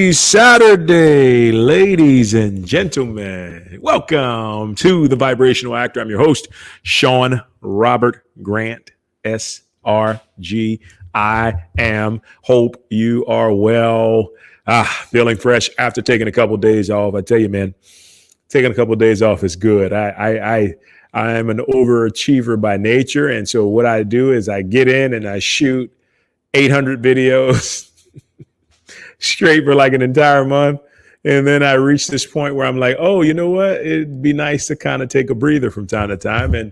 Happy Saturday, ladies and gentlemen. Welcome to the Vibrational Actor. I'm your host, Sean Robert Grant, SRG. I am. Hope you are well. Feeling fresh after taking a couple of days off. I tell you, man, taking a couple of days off is good. I am an overachiever by nature. And so what I do is I get in and I shoot 800 videos straight for like an entire month. And then I reach this point where I'm like, oh, you know what? It'd be nice to kind of take a breather from time to time. And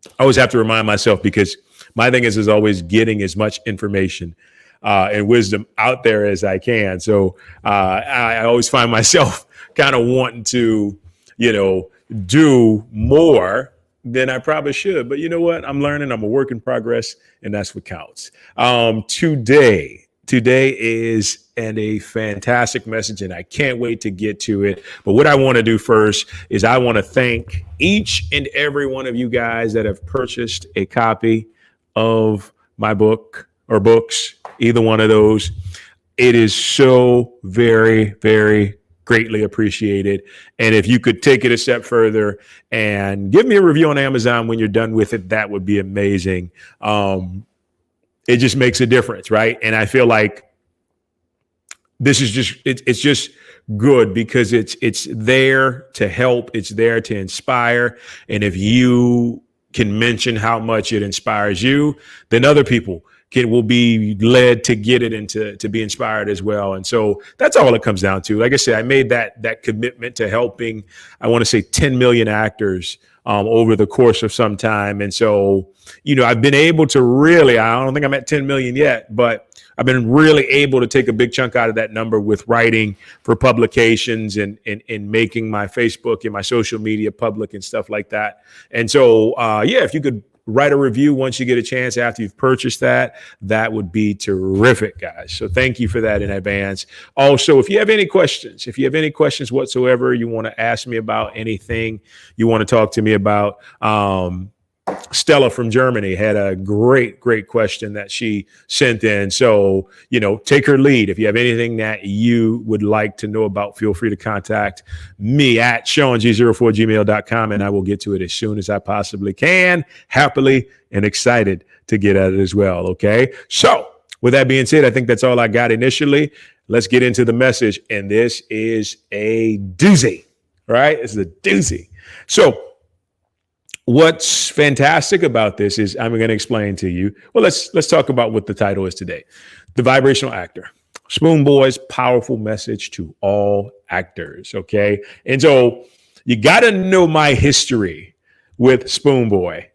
I always have to remind myself, because my thing is always getting as much information and wisdom out there as I can. So I always find myself kind of wanting to, do more than I probably should. But you know what? I'm learning. I'm a work in progress, and that's what counts. Today is a fantastic message, and I can't wait to get to it. But what I want to do first is I want to thank each and every one of you guys that have purchased a copy of my book or books, either one of those. It is so very, very greatly appreciated. And if you could take it a step further and give me a review on Amazon when you're done with it, that would be amazing. It just makes a difference, right? And I feel like this is it's just good because it's there to help. It's there to inspire. And if you can mention how much it inspires you, then other people will be led to get it and to be inspired as well. And so that's all it comes down to. Like I said, I made that commitment to helping, I want to say 10 million actors over the course of some time. And so, I've been able to really, I don't think I'm at 10 million yet, but I've been really able to take a big chunk out of that number with writing for publications and making my Facebook and my social media public and stuff like that. And so, if you could write a review once you get a chance after you've purchased that would be terrific, guys. So thank you for that in advance. Also, if you have any questions whatsoever, you want to ask me about anything, you want to talk to me about, Stella from Germany had a great question that she sent in. So, take her lead. If you have anything that you would like to know about, feel free to contact me at SeanG04gmail.com, and I will get to it as soon as I possibly can, happily and excited to get at it as well. Okay. So with that being said, I think that's all I got initially. Let's get into the message. And this is a doozy, right? It's a doozy. So what's fantastic about this is I'm going to explain to you. Well, let's talk about what the title is today. The Vibrational Actor. Spoonboy'S powerful message to all actors. Okay. And so you got to know my history with Spoonboy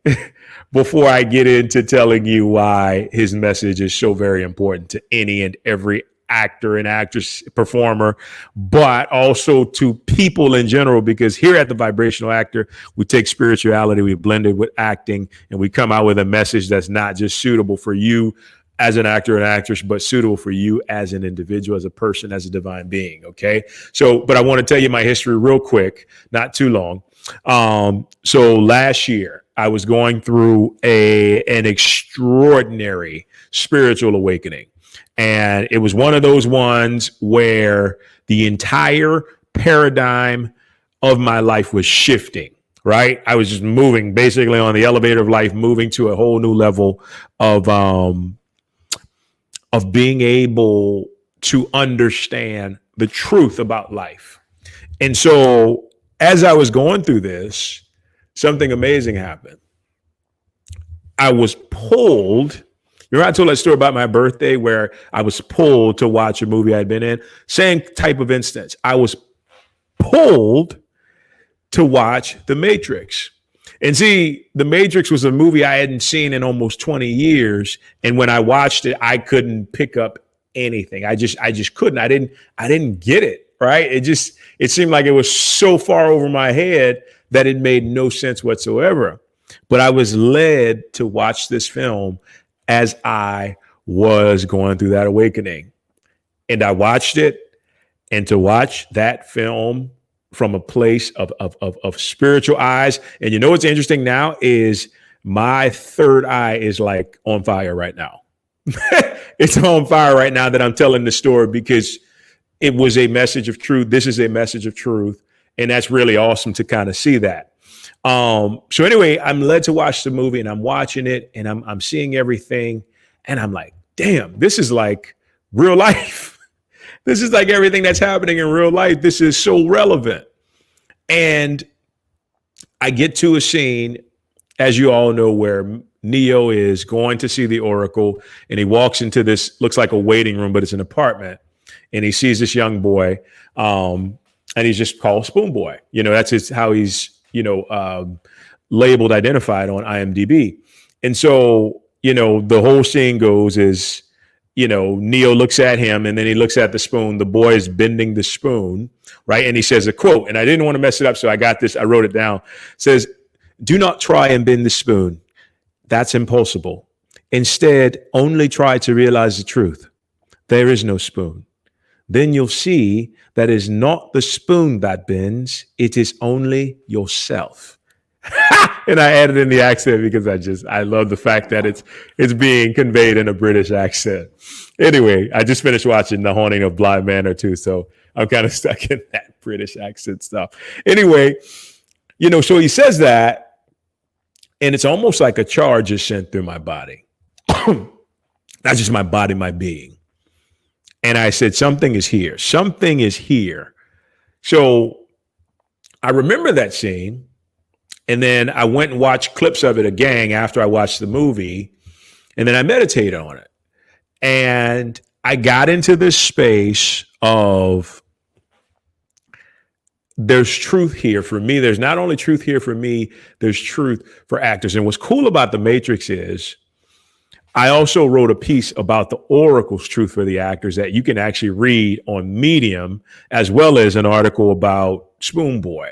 before I get into telling you why his message is so very important to any and every actor and actress, performer, but also to people in general, because here at the Vibrational Actor, we take spirituality, we blend it with acting, and we come out with a message that's not just suitable for you as an actor and actress, but suitable for you as an individual, as a person, as a divine being. Okay. So, but I want to tell you my history real quick, not too long. So last year I was going through an extraordinary spiritual awakening. And it was one of those ones where the entire paradigm of my life was shifting, right? I was just moving basically on the elevator of life, moving to a whole new level of being able to understand the truth about life. And so as I was going through this, something amazing happened. I was pulled. Remember I told that story about my birthday where I was pulled to watch a movie I'd been in? Same type of instance. I was pulled to watch The Matrix. And see, The Matrix was a movie I hadn't seen in almost 20 years. And when I watched it, I couldn't pick up anything. I just couldn't. I didn't get it, right? It seemed like it was so far over my head that it made no sense whatsoever. But I was led to watch this film as I was going through that awakening. And I watched it, and to watch that film from a place of spiritual eyes. And you know what's interesting now is my third eye is like on fire right now. It's on fire right now that I'm telling the story, because it was a message of truth. This is a message of truth. And that's really awesome to kind of see that. So anyway, I'm led to watch the movie, and I'm watching it, and I'm seeing everything. And I'm like, damn, this is like real life. This is like everything that's happening in real life. This is so relevant. And I get to a scene, as you all know, where Neo is going to see the Oracle, and he walks into this, looks like a waiting room, but it's an apartment. And he sees this young boy, and he's just called Spoonboy. You know, that's how he's, labeled, identified on IMDb. And so, the whole scene goes is, Neo looks at him, and then he looks at the spoon. The boy is bending the spoon, right? And he says a quote, and I didn't want to mess it up, so I got this. I wrote it down. It says, "Do not try and bend the spoon. That's impossible. Instead, only try to realize the truth. There is no spoon. Then you'll see that is not the spoon that bends. It is only yourself." And I added in the accent because I love the fact that it's being conveyed in a British accent. Anyway, I just finished watching The Haunting of Bly Manor too, so I'm kind of stuck in that British accent stuff. Anyway, so he says that, and it's almost like a charge is sent through my body. Not just my body, my being. And I said, something is here. Something is here. So I remember that scene. And then I went and watched clips of it again after I watched the movie. And then I meditated on it. And I got into this space of, there's truth here for me. There's not only truth here for me, there's truth for actors. And what's cool about The Matrix is, I also wrote a piece about the Oracle's truth for the actors that you can actually read on Medium, as well as an article about Spoonboy.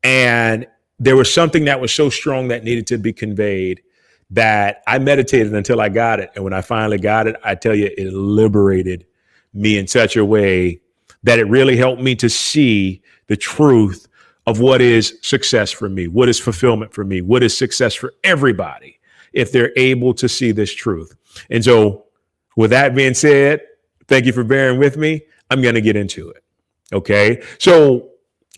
And there was something that was so strong that needed to be conveyed that I meditated until I got it. And when I finally got it, I tell you, it liberated me in such a way that it really helped me to see the truth of what is success for me, what is fulfillment for me, what is success for everybody, if they're able to see this truth. And so with that being said, thank you for bearing with me. I'm going to get into it. Okay. So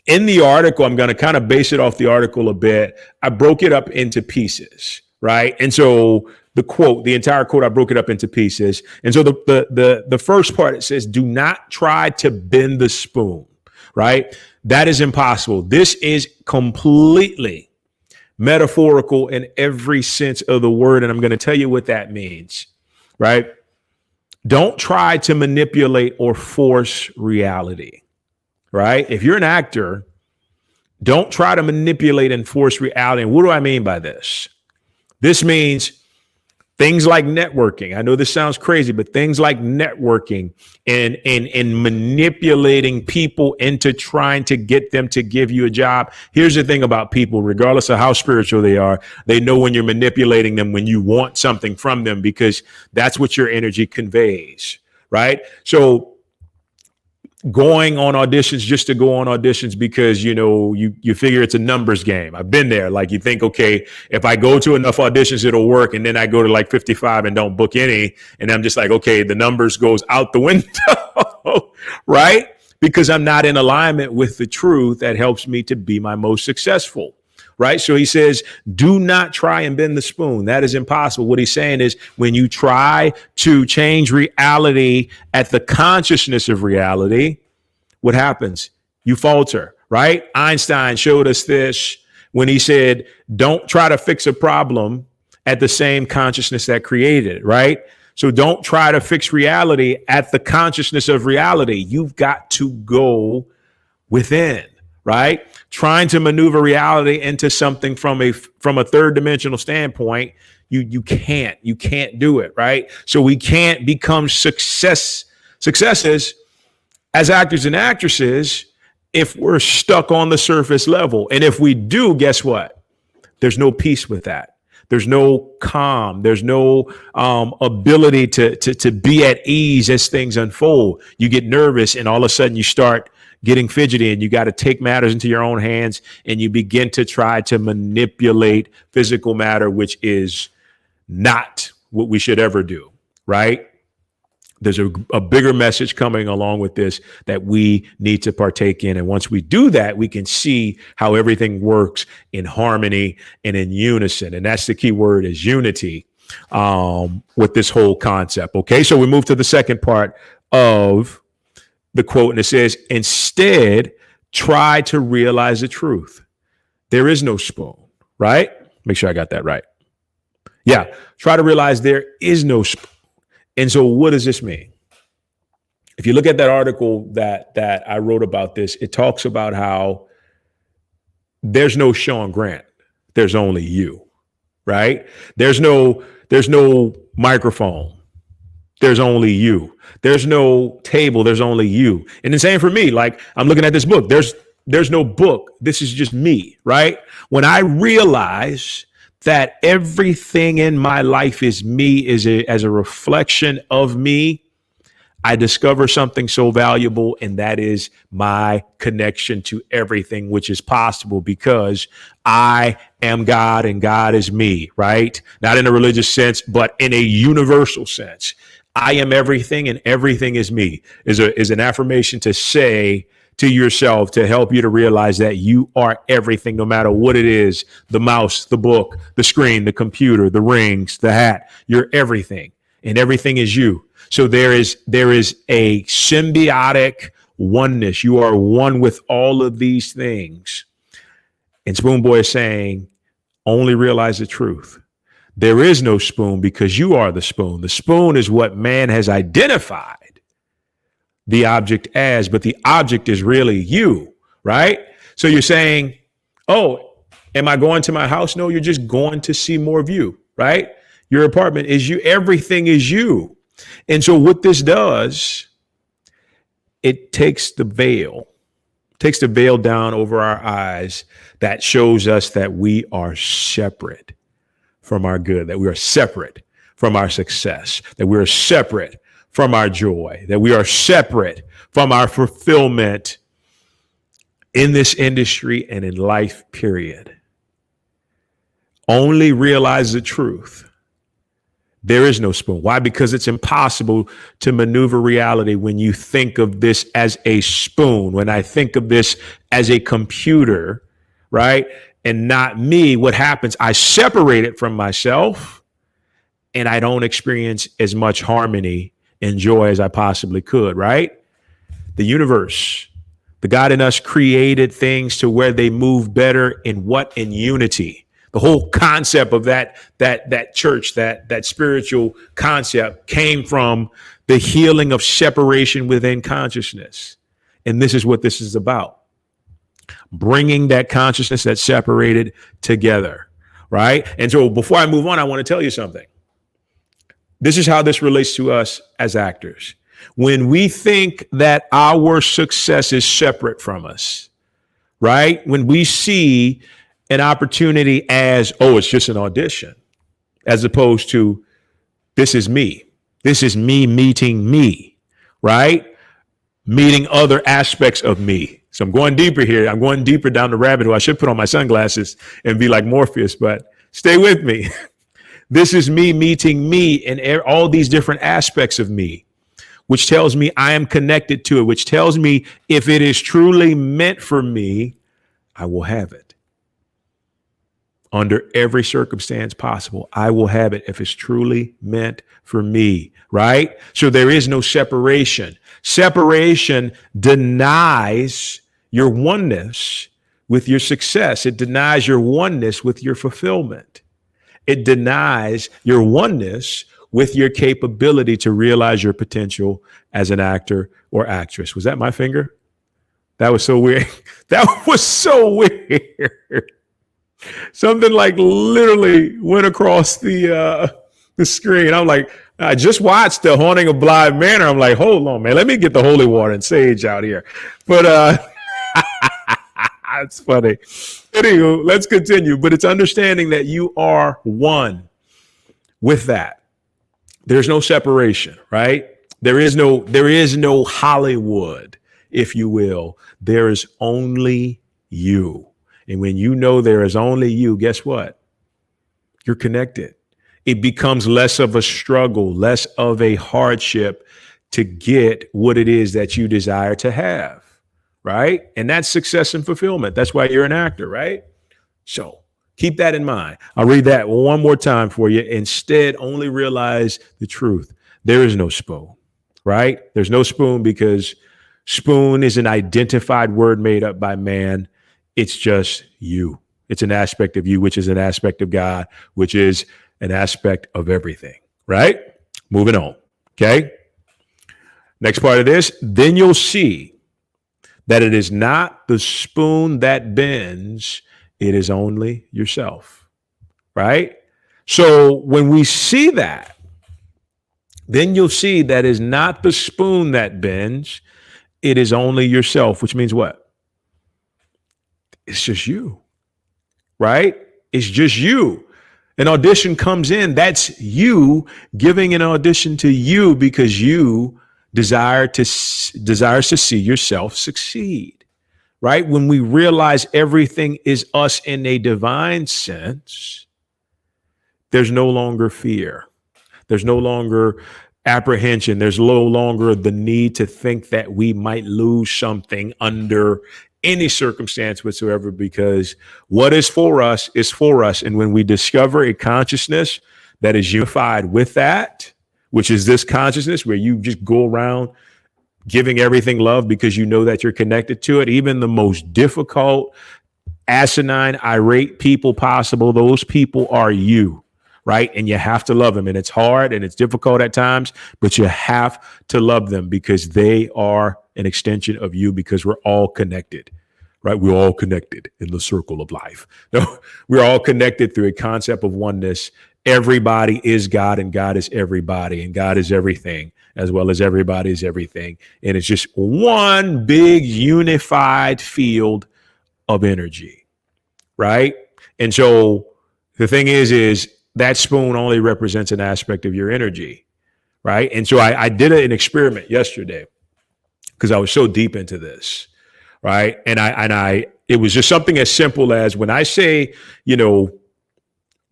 in the article, I'm going to kind of base it off the article a bit. I broke it up into pieces, right? And so the entire quote, I broke it up into pieces. And so the first part, it says, "Do not try to bend the spoon," right? That is impossible. This is completely metaphorical in every sense of the word. And I'm going to tell you what that means, right? Don't try to manipulate or force reality, right? If you're an actor, don't try to manipulate and force reality. And what do I mean by this? This means things like networking. I know this sounds crazy, but things like networking and manipulating people into trying to get them to give you a job. Here's the thing about people, regardless of how spiritual they are, they know when you're manipulating them, when you want something from them, because that's what your energy conveys, right? So going on auditions just to go on auditions because, you figure it's a numbers game. I've been there. Like, you think, okay, if I go to enough auditions, it'll work. And then I go to like 55 and don't book any. And I'm just like, okay, the numbers goes out the window, right? Because I'm not in alignment with the truth that helps me to be my most successful. Right. So he says, do not try and bend the spoon. That is impossible. What he's saying is, when you try to change reality at the consciousness of reality, what happens? You falter. Right. Einstein showed us this when he said, don't try to fix a problem at the same consciousness that created it. Right. So don't try to fix reality at the consciousness of reality. You've got to go within. Right? Trying to maneuver reality into something from a third dimensional standpoint, you can't do it. Right? So we can't become successes as actors and actresses if we're stuck on the surface level. And if we do, guess what? There's no peace with that. There's no calm. There's no ability to be at ease as things unfold. You get nervous, and all of a sudden you start getting fidgety, and you got to take matters into your own hands, and you begin to try to manipulate physical matter, which is not what we should ever do, right? there's a bigger message coming along with this that we need to partake in. And once we do that, we can see how everything works in harmony and in unison. And that's the key word, is unity, with this whole concept. Okay, so we move to the second part of the quote, and it says, instead, try to realize the truth. There is no spoon, right? Make sure I got that right. Yeah, try to realize there is no spoon. And so what does this mean? If you look at that article that I wrote about this, it talks about how there's no Sean Grant. There's only you, right? There's no microphone. There's only you. There's no table. There's only you. And the same for me. Like, I'm looking at this book. There's no book. This is just me, right? When I realize that everything in my life is me, as a reflection of me, I discover something so valuable, and that is my connection to everything, which is possible because I am God and God is me, right? Not in a religious sense, but in a universal sense. I am everything and everything is me is an affirmation to say to yourself, to help you to realize that you are everything, no matter what it is, the mouse, the book, the screen, the computer, the rings, the hat. You're everything, and everything is you. So there is a symbiotic oneness. You are one with all of these things. And Spoonboy is saying, only realize the truth. There is no spoon because you are the spoon. The spoon is what man has identified the object as, but the object is really you, right? So you're saying, oh, am I going to my house? No, you're just going to see more of you, right? Your apartment is you. Everything is you. And so what this does, it takes the veil down over our eyes that shows us that we are separate from our good, that we are separate from our success, that we are separate from our joy, that we are separate from our fulfillment in this industry and in life, period. Only realize the truth. There is no spoon. Why? Because it's impossible to maneuver reality when you think of this as a spoon. When I think of this as a computer, right? And not me, what happens? I separate it from myself and I don't experience as much harmony and joy as I possibly could, right? The universe, the God in us created things to where they move better in what? In unity. The whole concept of that church, that spiritual concept came from the healing of separation within consciousness. And this is what this is about. Bringing that consciousness that's separated together, right? And so before I move on, I want to tell you something. This is how this relates to us as actors. When we think that our success is separate from us, right? When we see an opportunity as, oh, it's just an audition, as opposed to this is me. This is me meeting me, right? Meeting other aspects of me. So I'm going deeper here. I'm going deeper down the rabbit hole. I should put on my sunglasses and be like Morpheus, but stay with me. This is me meeting me and all these different aspects of me, which tells me I am connected to it, which tells me if it is truly meant for me, I will have it. Under every circumstance possible, I will have it if it's truly meant for me, right? So there is no separation. Separation denies your oneness with your success. It denies your oneness with your fulfillment. It denies your oneness with your capability to realize your potential as an actor or actress. Was that my finger? That was so weird. That was so weird. Something like literally went across the screen. I'm like, I just watched The Haunting of Bly Manor. I'm like, hold on, man. Let me get the holy water and sage out here. But it's funny. Anywho, let's continue. But it's understanding that you are one with that. There's no separation, right? There is no Hollywood, if you will. There is only you. And when you know there is only you, guess what? You're connected. It becomes less of a struggle, less of a hardship to get what it is that you desire to have, right? And that's success and fulfillment. That's why you're an actor, right? So keep that in mind. I'll read that one more time for you. Instead, only realize the truth. There is no spoon, right? There's no spoon because spoon is an identified word made up by man. It's just you. It's an aspect of you, which is an aspect of God, which is an aspect of everything, right? Moving on. Okay. Next part of this, then you'll see that it is not the spoon that bends, it is only yourself, right? So when we see that, then you'll see that is not the spoon that bends, it is only yourself, which means what? It's just you, right? It's just you. An audition comes in, that's you giving an audition to you because you desires to see yourself succeed, right? When we realize everything is us in a divine sense, there's no longer fear. There's no longer apprehension. There's no longer the need to think that we might lose something under any circumstance whatsoever, because what is for us is for us. And when we discover a consciousness that is unified with that, which is this consciousness where you just go around giving everything love because you know that you're connected to it, even the most difficult, asinine, irate people possible, those people are you, right? And you have to love them. And it's hard and it's difficult at times, but you have to love them because they are an extension of you, because we're all connected, right? We're all connected in the circle of life. No, we're all connected through a concept of oneness. Everybody is God, and God is everybody, and God is everything, as well as everybody is everything. And it's just one big unified field of energy, right? And so the thing is that spoon only represents an aspect of your energy, right? And so I did an experiment yesterday because I was so deep into this, right? And it was just something as simple as when I say,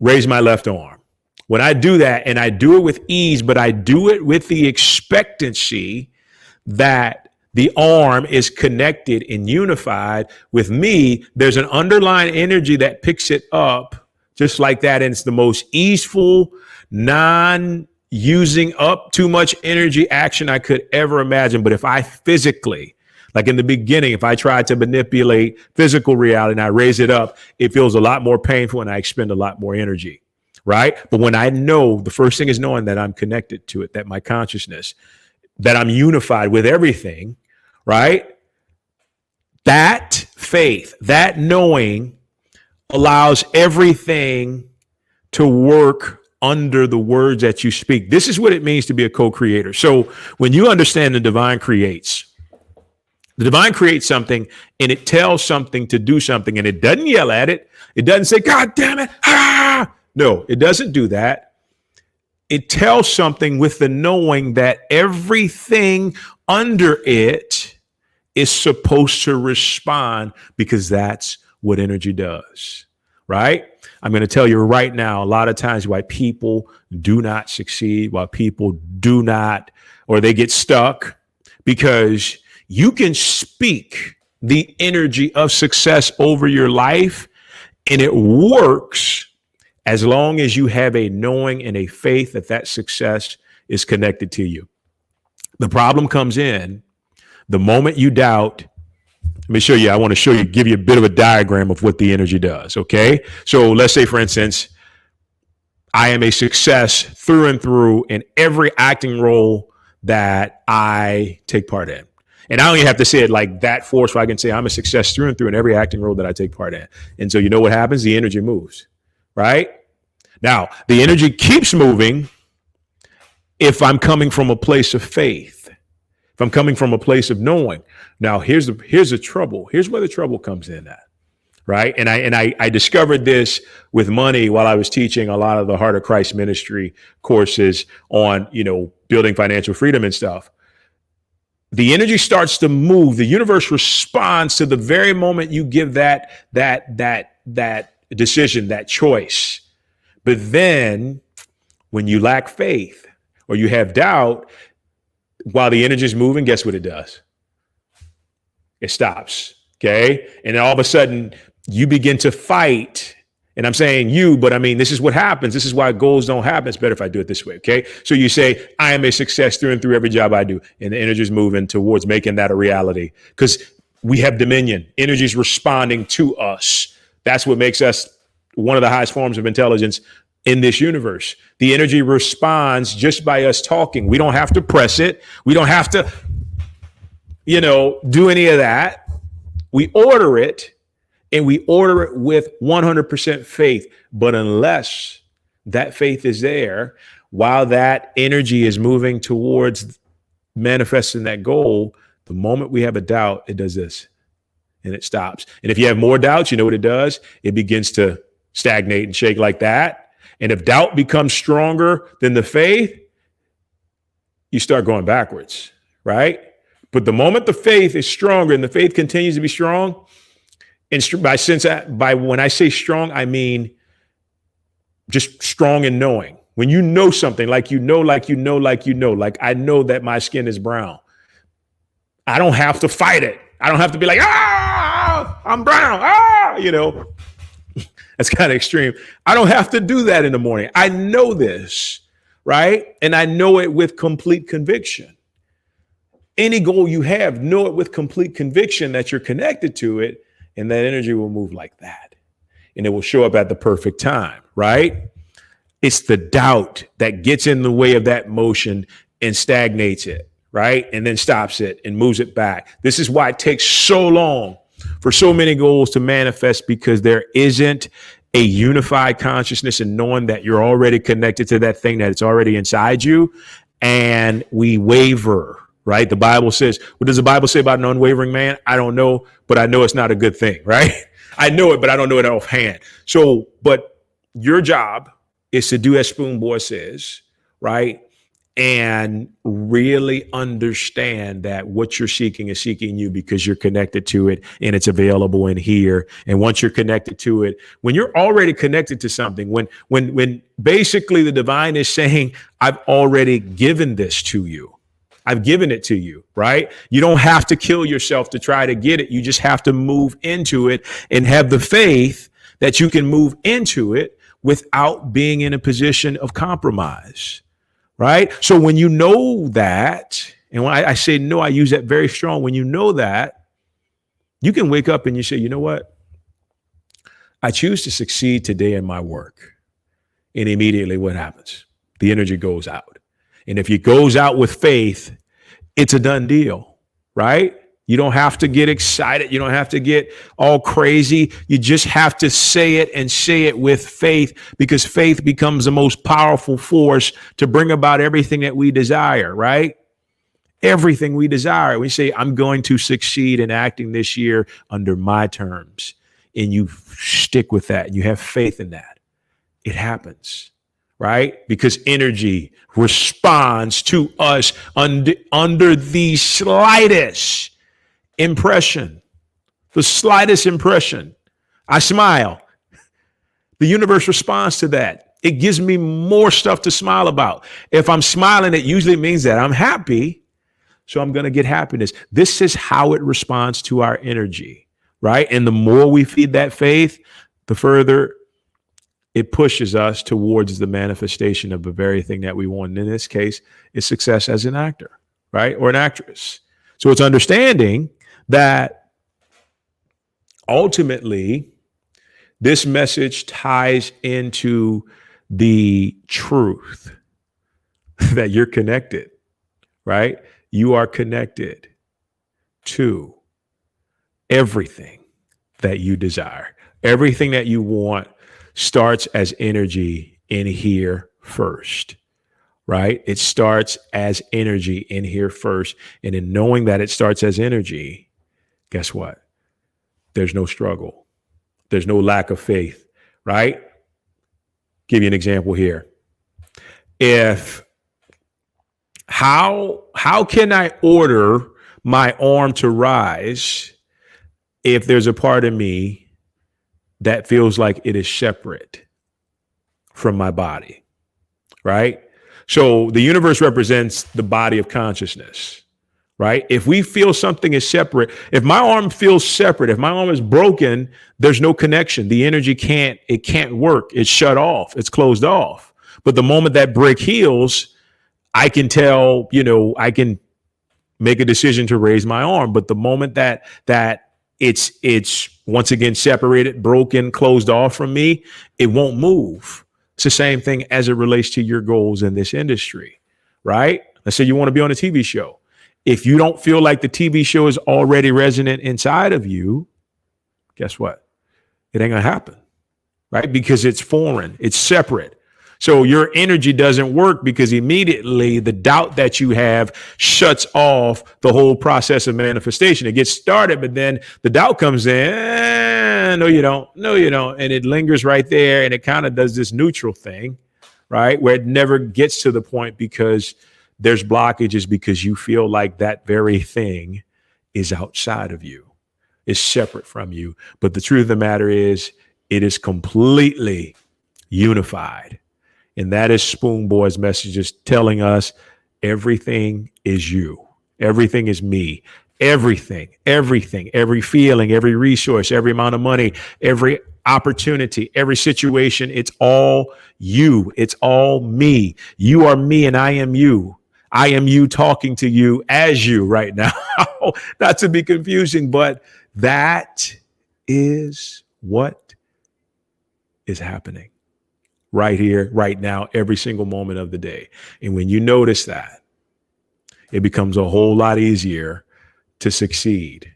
raise my left arm. When I do that, and I do it with ease, but I do it with the expectancy that the arm is connected and unified with me, there's an underlying energy that picks it up just like that. And it's the most easeful, non-using up too much energy action I could ever imagine. But if I physically, like in the beginning, if I tried to manipulate physical reality and I raise it up, it feels a lot more painful and I expend a lot more energy. Right. But when I know, the first thing is knowing that I'm connected to it, that my consciousness, that I'm unified with everything. Right. That faith, that knowing allows everything to work under the words that you speak. This is what it means to be a co-creator. So when you understand the divine creates something and it tells something to do something, and it doesn't yell at it. It doesn't say, God damn it. Ah! No, it doesn't do that. It tells something with the knowing that everything under it is supposed to respond, because that's what energy does, right? I'm going to tell you right now, a lot of times why people do not succeed, why people do not, or they get stuck, because you can speak the energy of success over your life and it works as long as you have a knowing and a faith that that success is connected to you. The problem comes in the moment you doubt. Let me show you. I want to show you, give you a bit of a diagram of what the energy does. Okay. So let's say, for instance, I am a success through and through in every acting role that I take part in. And I only have to say it like that forceful. I can say I'm a success through and through in every acting role that I take part in. And so you know what happens? The energy moves. Right? Now, the energy keeps moving if I'm coming from a place of faith, if I'm coming from a place of knowing. Now, here's the trouble. Here's where the trouble comes in at, right? And I discovered this with money while I was teaching a lot of the Heart of Christ ministry courses on, building financial freedom and stuff. The energy starts to move. The universe responds to the very moment you give that decision, that choice. But then when you lack faith or you have doubt, while the energy is moving, guess what it does? It stops. Okay. And then all of a sudden you begin to fight. And I'm saying you, but I mean, this is what happens. This is why goals don't happen. It's better if I do it this way. Okay. So you say, I am a success through and through every job I do. And the energy is moving towards making that a reality because we have dominion. Energy is responding to us. That's what makes us one of the highest forms of intelligence in this universe. The energy responds just by us talking. We don't have to press it. We don't have to, do any of that. We order it, and we order it with 100% faith. But unless that faith is there, while that energy is moving towards manifesting that goal, the moment we have a doubt, it does this and it stops. And if you have more doubts, you know what it does? It begins to stagnate and shake like that. And if doubt becomes stronger than the faith, you start going backwards, right? But the moment the faith is stronger and the faith continues to be strong, and by when I say strong, I mean just strong in knowing. When you know something, like I know that my skin is brown. I don't have to fight it. I don't have to be like, I'm brown. That's kind of extreme. I don't have to do that in the morning. I know this, right? And I know it with complete conviction. Any goal you have, know it with complete conviction that you're connected to it, and that energy will move like that. And it will show up at the perfect time, right? It's the doubt that gets in the way of that motion and stagnates it, right? And then stops it and moves it back. This is why it takes so long for so many goals to manifest, because there isn't a unified consciousness and knowing that you're already connected to that thing, that it's already inside you. And we waver, right? The Bible says, what does the Bible say about an unwavering man? I don't know, but I know it's not a good thing, right? I know it, but I don't know it offhand. So, but your job is to do as Spoonboy says, right? And really understand that what you're seeking is seeking you because you're connected to it and it's available in here. And once you're connected to it, when you're already connected to something, when basically the divine is saying, I've already given this to you. I've given it to you, right? You don't have to kill yourself to try to get it. You just have to move into it and have the faith that you can move into it without being in a position of compromise. Right. So when you know that, and when I say no, I use that very strong. When you know that, you can wake up and you say, you know what? I choose to succeed today in my work. And immediately what happens? The energy goes out. And if it goes out with faith, it's a done deal. Right. You don't have to get excited. You don't have to get all crazy. You just have to say it and say it with faith, because faith becomes the most powerful force to bring about everything that we desire, right? Everything we desire. We say, I'm going to succeed in acting this year under my terms. And you stick with that. You have faith in that. It happens, right? Because energy responds to us under the slightest impression, the slightest impression. I smile. The universe responds to that. It gives me more stuff to smile about. If I'm smiling, it usually means that I'm happy. So I'm going to get happiness. This is how it responds to our energy, right? And the more we feed that faith, the further it pushes us towards the manifestation of the very thing that we want. And in this case, it's success as an actor, right? Or an actress. So it's understanding that ultimately this message ties into the truth that you're connected, right? You are connected to everything that you desire. Everything that you want starts as energy in here first. Right? It starts as energy in here first. And in knowing that it starts as energy, guess what? There's no struggle. There's no lack of faith, right? Give you an example here. How can I order my arm to rise if there's a part of me that feels like it is separate from my body, right? So the universe represents the body of consciousness, right? If we feel something is separate, if my arm feels separate, if my arm is broken, there's no connection. The energy can't work. It's shut off. It's closed off. But the moment that break heals, I can tell, I can make a decision to raise my arm. But the moment that it's once again separated, broken, closed off from me, it won't move. It's the same thing as it relates to your goals in this industry, right? Let's say you want to be on a TV show. If you don't feel like the TV show is already resonant inside of you, guess what? It ain't gonna happen, right? Because it's foreign, it's separate. So your energy doesn't work because immediately the doubt that you have shuts off the whole process of manifestation. It gets started, but then the doubt comes in. No, you don't. No, you don't. And it lingers right there. And it kind of does this neutral thing, right? Where it never gets to the point because there's blockages because you feel like that very thing is outside of you, is separate from you. But the truth of the matter is it is completely unified. And that is Spoonboy's messages telling us everything is you. Everything is me. Everything, every feeling, every resource, every amount of money, every opportunity, every situation. It's all you. It's all me. You are me and I am you. I am you talking to you as you right now. Not to be confusing, but that is what is happening. Right here, right now, every single moment of the day. And when you notice that, it becomes a whole lot easier to succeed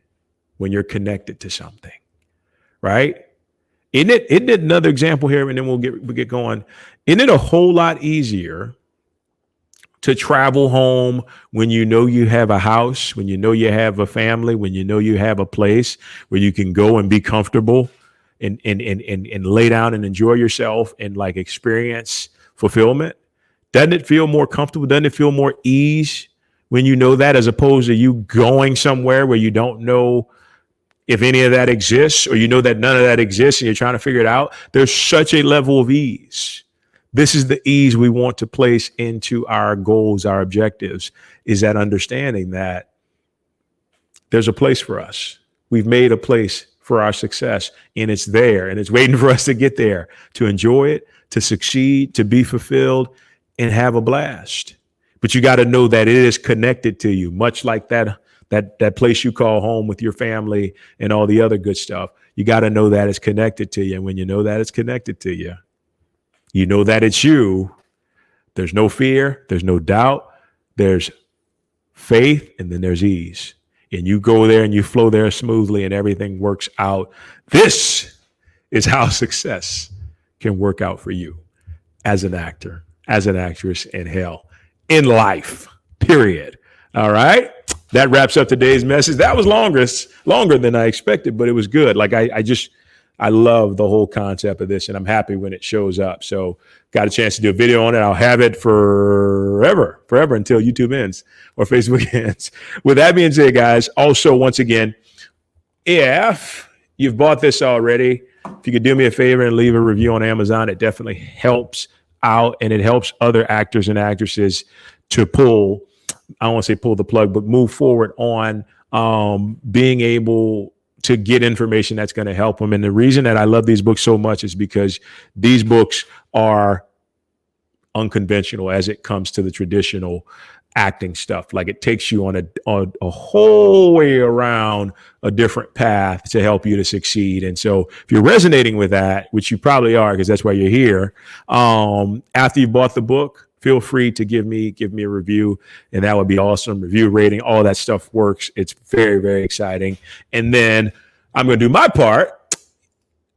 when you're connected to something, right? Isn't it another example here? And then we'll get going. Isn't it a whole lot easier to travel home when you know you have a house, when you know you have a family, when you know you have a place where you can go and be comfortable and lay down and enjoy yourself and like experience fulfillment? Doesn't it feel more comfortable? Doesn't it feel more ease when you know that, as opposed to you going somewhere where you don't know if any of that exists, or you know that none of that exists and you're trying to figure it out? There's such a level of ease. This is the ease we want to place into our goals, our objectives, is that understanding that there's a place for us. We've made a place for our success, and it's there, and it's waiting for us to get there, to enjoy it, to succeed, to be fulfilled, and have a blast. But you got to know that it is connected to you, much like that place you call home with your family and all the other good stuff. You got to know that it's connected to you. And when you know that it's connected to you, you know that it's you. There's no fear. There's no doubt. There's faith, and then there's ease. And you go there and you flow there smoothly and everything works out. This is how success can work out for you as an actor, as an actress, in hell, in life, period. All right. That wraps up today's message. That was longer than I expected, but it was good. Like I love the whole concept of this, and I'm happy when it shows up. So got a chance to do a video on it. I'll have it forever until YouTube ends or Facebook ends. With that being said, guys, also, once again, if you've bought this already, if you could do me a favor and leave a review on Amazon, it definitely helps out, and it helps other actors and actresses to pull, I don't want to say pull the plug, but move forward on being able to get information that's going to help them. And the reason that I love these books so much is because these books are unconventional as it comes to the traditional acting stuff. Like, it takes you on a whole way around a different path to help you to succeed. And so if you're resonating with that, which you probably are, because that's why you're here, after you bought the book, feel free to give me a review, and that would be awesome. Review, rating, all that stuff works. It's very, very exciting. And then I'm going to do my part.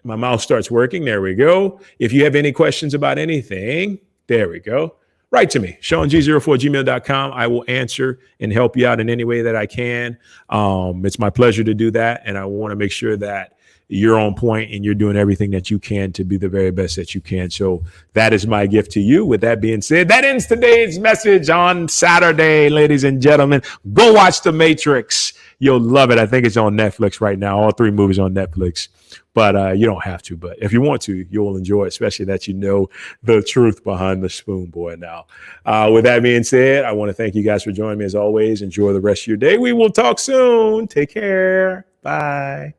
My mouse starts working. There we go. If you have any questions about anything, there we go. Write to me, SeanG04@gmail.com. I will answer and help you out in any way that I can. It's my pleasure to do that. And I want to make sure that you're on point and you're doing everything that you can to be the very best that you can. So that is my gift to you. With that being said, that ends today's message on Saturday, ladies and gentlemen. Go watch The Matrix. You'll love it. I think it's on Netflix right now. All 3 movies on Netflix. But you don't have to. But if you want to, you'll enjoy it, especially that you know the truth behind the Spoon Boy now. With that being said, I want to thank you guys for joining me as always. Enjoy the rest of your day. We will talk soon. Take care. Bye.